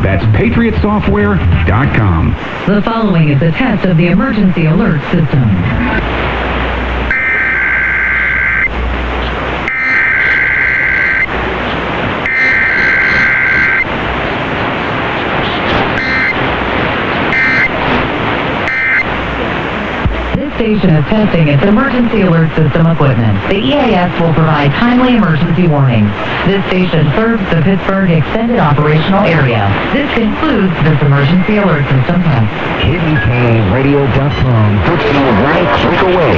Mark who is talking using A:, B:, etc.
A: That's patriotsoftware.com.
B: The following is a test of the emergency alert system. This station is testing its emergency alert system equipment. The EAS will provide timely emergency warnings. This station serves the Pittsburgh Extended Operational Area. This concludes this emergency alert system test.
C: KDKRadio.com puts you right click away.